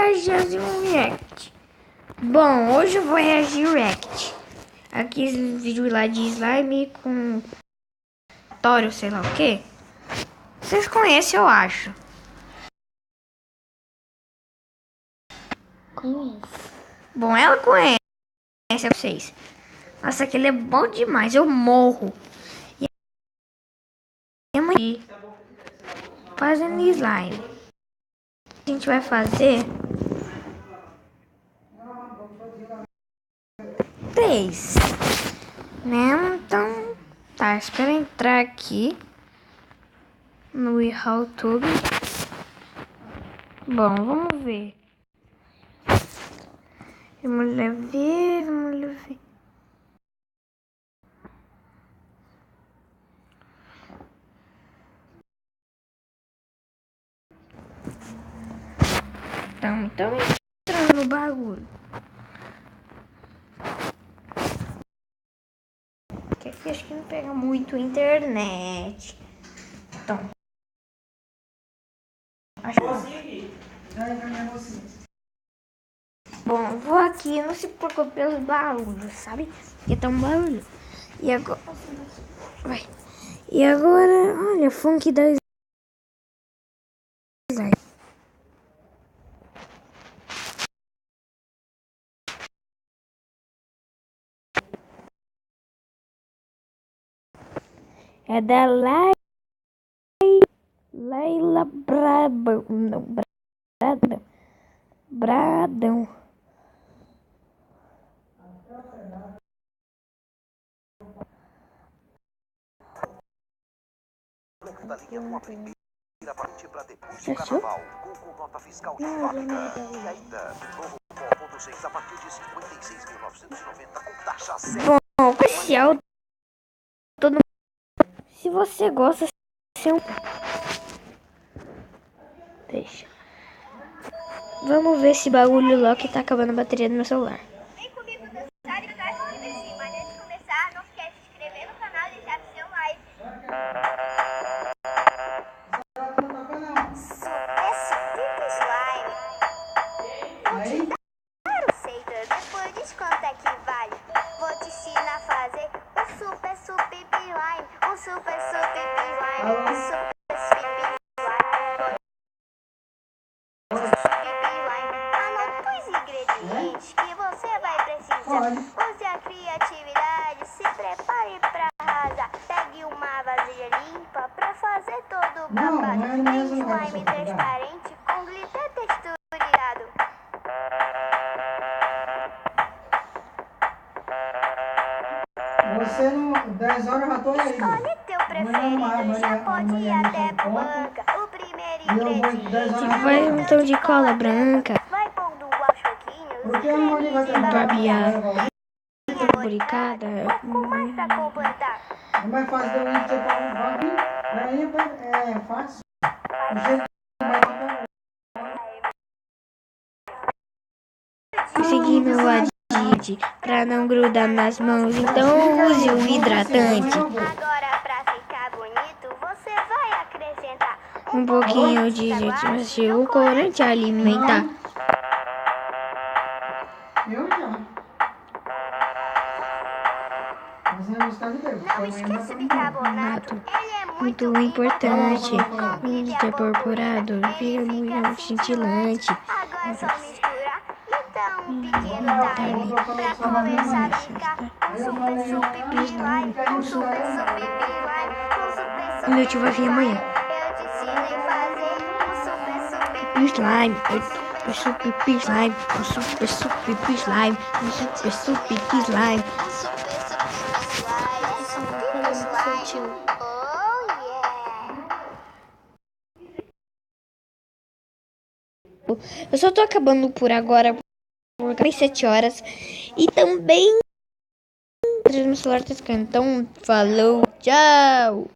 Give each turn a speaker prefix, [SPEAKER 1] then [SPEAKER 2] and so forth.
[SPEAKER 1] reagir um react. Bom, hoje eu vou reagir react. Aqui esse vídeo lá de slime com tutorial, sei lá o que. Vocês conhecem, eu acho.
[SPEAKER 2] Conheço.
[SPEAKER 1] Bom, ela conhece vocês. Nossa, aquele é bom demais, eu morro. E amanhã fazendo slime. A gente vai fazer 3, né? Então, tá, espera eu entrar aqui no YouTube. Bom, vamos ver. Vamos ver. Então entrando no bagulho. Que aqui acho que não pega muito a internet. Então. Acho que... Bom, vou aqui, não se preocupe pelos barulhos, sabe? Porque tá um barulho. E agora... Vai. E agora, olha, funk da slime. É da Laila Brabão. Não, Bradão.
[SPEAKER 3] Da linha com a primeira partir para depois do carnaval, com nota fiscal de fábrica. E ainda, novo 1.6 a partir de 56.990 com taxa zero.
[SPEAKER 1] Bom, especial. Todo... Se você gosta, deixa. Vamos ver esse bagulho lá que tá acabando a bateria do meu celular.
[SPEAKER 4] Vem comigo dançar e cantar se divertir. Mas antes de começar, não esquece de se inscrever no canal e deixar o seu like. Super slime. Vou te dar o receita, depois diz quanto é que vale. Vou te ensinar a fazer o super slime. O super slime. O super slime. Anota os ingredientes que você vai precisar. Use a criatividade, se prepare pra arrasar. Pegue uma vasilha limpa pra fazer todo o babado. Tem slime transparente com glitter texturizado.
[SPEAKER 5] Você não... 10 horas eu já tô aí.
[SPEAKER 4] Escolhe teu preferido, já pode ir até pra banca. O primeiro ingrediente
[SPEAKER 1] Vai um tom de cola branca.
[SPEAKER 4] vai pondo aos pouquinhos.
[SPEAKER 5] Porque eu não vou ligar
[SPEAKER 1] Barbear. Lubricada.
[SPEAKER 4] Mais pra completar.
[SPEAKER 5] É mais fácil de eu ir para um bagulho. Aí é fácil. O jeito que vai ficar.
[SPEAKER 1] Seguir meu adite pra não grudar nas mãos. Então use o hidratante.
[SPEAKER 4] Agora pra ficar bonito, você vai acrescentar
[SPEAKER 1] Um pouquinho de o corante alimentar.
[SPEAKER 5] Eu já. Mas não está de bem.
[SPEAKER 4] Não esqueça o bicarbonato, ele é muito
[SPEAKER 1] Importante.
[SPEAKER 4] Convide a
[SPEAKER 1] Incorporado.
[SPEAKER 4] ele
[SPEAKER 1] Fica
[SPEAKER 4] fica
[SPEAKER 1] muito cintilante.
[SPEAKER 4] Agora é só misturar e dar um pequeno time pra começar a brincar. Um super slime, um super slime.
[SPEAKER 1] Meu tio vai vir amanhã.
[SPEAKER 4] Eu te ensinei a fazer um super
[SPEAKER 1] Slime. O super slime. O super slime. O super slime.
[SPEAKER 4] slime. Oh yeah!
[SPEAKER 1] Eu só tô acabando por agora. Por 7 horas. E também. Meu celular tá escutando. Então, falou. Tchau.